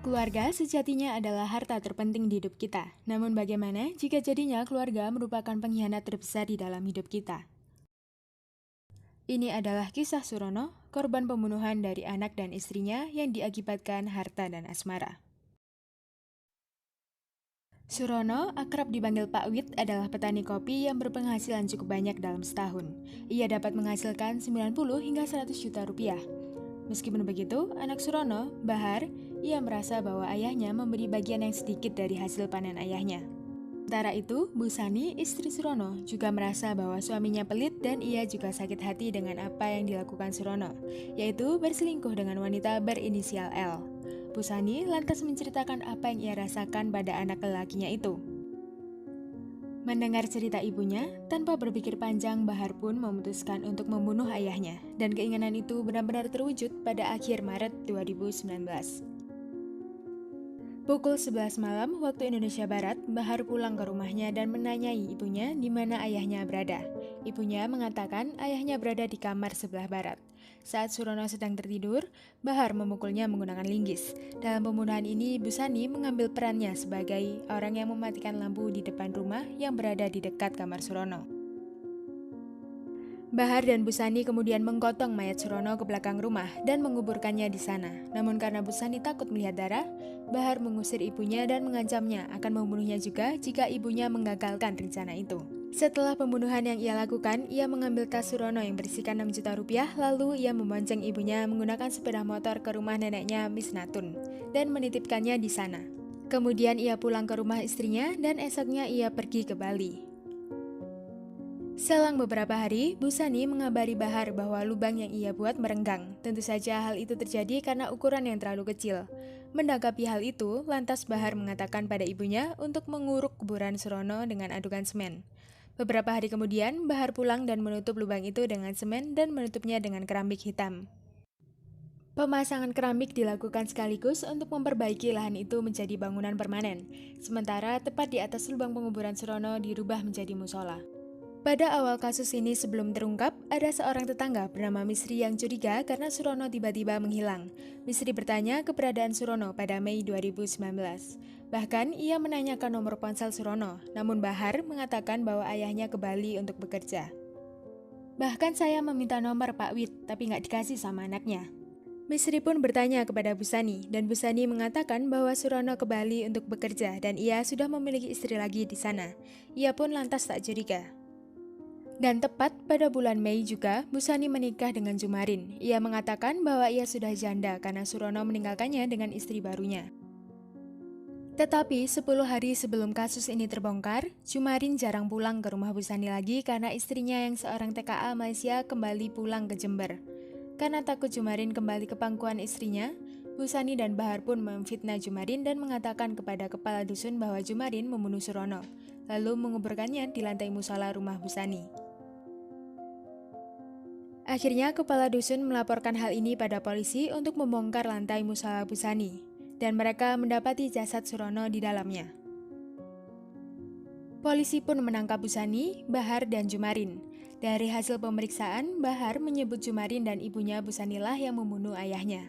Keluarga sejatinya adalah harta terpenting di hidup kita. Namun bagaimana jika jadinya keluarga merupakan pengkhianat terbesar di dalam hidup kita? Ini adalah kisah Surono, korban pembunuhan dari anak dan istrinya yang diakibatkan harta dan asmara. Surono, akrab dipanggil Pak Wit, adalah petani kopi yang berpenghasilan cukup banyak dalam setahun. Ia dapat menghasilkan 90 hingga 100 juta rupiah. Meskipun begitu, anak Surono, Bahar, ia merasa bahwa ayahnya memberi bagian yang sedikit dari hasil panen ayahnya. Sementara itu, Bu Sani, istri Surono, juga merasa bahwa suaminya pelit dan ia juga sakit hati dengan apa yang dilakukan Surono, yaitu berselingkuh dengan wanita berinisial L. Bu Sani lantas menceritakan apa yang ia rasakan pada anak lelakinya itu. Mendengar cerita ibunya, tanpa berpikir panjang, Bahar pun memutuskan untuk membunuh ayahnya, dan keinginan itu benar-benar terwujud pada akhir Maret 2019. Pukul 11 malam waktu Indonesia Barat, Bahar pulang ke rumahnya dan menanyai ibunya di mana ayahnya berada. Ibunya mengatakan ayahnya berada di kamar sebelah barat. Saat Surono sedang tertidur, Bahar memukulnya menggunakan linggis. Dalam pembunuhan ini, Bu Sani mengambil perannya sebagai orang yang mematikan lampu di depan rumah yang berada di dekat kamar Surono. Bahar dan Bu Sani kemudian menggotong mayat Surono ke belakang rumah dan menguburkannya di sana. Namun karena Bu Sani takut melihat darah, Bahar mengusir ibunya dan mengancamnya akan membunuhnya juga jika ibunya menggagalkan rencana itu. Setelah pembunuhan yang ia lakukan, ia mengambil tas Surono yang berisikan 6 juta rupiah, lalu ia membonceng ibunya menggunakan sepeda motor ke rumah neneknya Miss Natun dan menitipkannya di sana. Kemudian ia pulang ke rumah istrinya dan esoknya ia pergi ke Bali. Selang beberapa hari, Bu Sani mengabari Bahar bahwa lubang yang ia buat merenggang. Tentu saja hal itu terjadi karena ukuran yang terlalu kecil. Menanggapi hal itu, lantas Bahar mengatakan pada ibunya untuk menguruk kuburan Surono dengan adukan semen. Beberapa hari kemudian, Bahar pulang dan menutup lubang itu dengan semen dan menutupnya dengan keramik hitam. Pemasangan keramik dilakukan sekaligus untuk memperbaiki lahan itu menjadi bangunan permanen. Sementara tepat di atas lubang penguburan Surono dirubah menjadi musola. Pada awal kasus ini sebelum terungkap, ada seorang tetangga bernama Misri yang curiga karena Surono tiba-tiba menghilang. Misri bertanya keberadaan Surono pada Mei 2019. Bahkan, ia menanyakan nomor ponsel Surono, namun Bahar mengatakan bahwa ayahnya ke Bali untuk bekerja. Bahkan saya meminta nomor Pak Wit, tapi nggak dikasih sama anaknya. Misri pun bertanya kepada Bu Sani, dan Bu Sani mengatakan bahwa Surono ke Bali untuk bekerja dan ia sudah memiliki istri lagi di sana. Ia pun lantas tak curiga. Dan tepat pada bulan Mei juga, Bu Sani menikah dengan Jumarin. Ia mengatakan bahwa ia sudah janda karena Surono meninggalkannya dengan istri barunya. Tetapi 10 hari sebelum kasus ini terbongkar, Jumarin jarang pulang ke rumah Bu Sani lagi karena istrinya yang seorang TKA Malaysia kembali pulang ke Jember. Karena takut Jumarin kembali ke pangkuan istrinya, Bu Sani dan Bahar pun memfitnah Jumarin dan mengatakan kepada kepala dusun bahwa Jumarin membunuh Surono, lalu menguburkannya di lantai musola rumah Bu Sani. Akhirnya, kepala dusun melaporkan hal ini pada polisi untuk membongkar lantai musola Bu Sani, dan mereka mendapati jasad Surono di dalamnya. Polisi pun menangkap Bu Sani, Bahar, dan Jumarin. Dari hasil pemeriksaan, Bahar menyebut Jumarin dan ibunya Bu Sanilah yang membunuh ayahnya.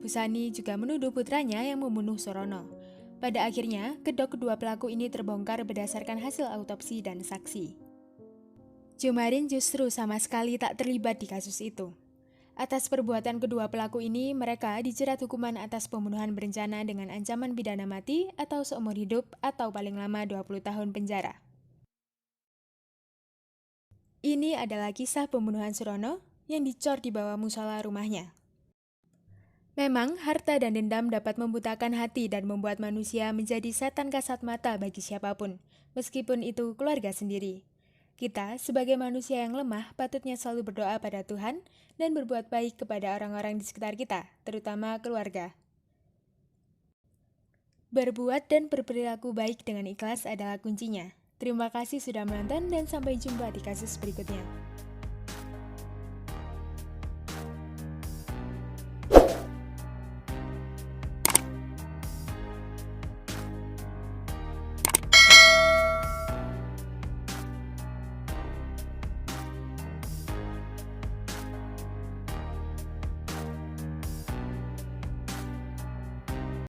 Bu Sani juga menuduh putranya yang membunuh Surono. Pada akhirnya, kedua pelaku ini terbongkar berdasarkan hasil autopsi dan saksi. Jumarin justru sama sekali tak terlibat di kasus itu. Atas perbuatan kedua pelaku ini, mereka dijerat hukuman atas pembunuhan berencana dengan ancaman pidana mati atau seumur hidup atau paling lama 20 tahun penjara. Ini adalah kisah pembunuhan Surono yang dicor di bawah musola rumahnya. Memang, harta dan dendam dapat membutakan hati dan membuat manusia menjadi setan kasat mata bagi siapapun, meskipun itu keluarga sendiri. Kita, sebagai manusia yang lemah, patutnya selalu berdoa pada Tuhan dan berbuat baik kepada orang-orang di sekitar kita, terutama keluarga. Berbuat dan berperilaku baik dengan ikhlas adalah kuncinya. Terima kasih sudah menonton dan sampai jumpa di kasus berikutnya.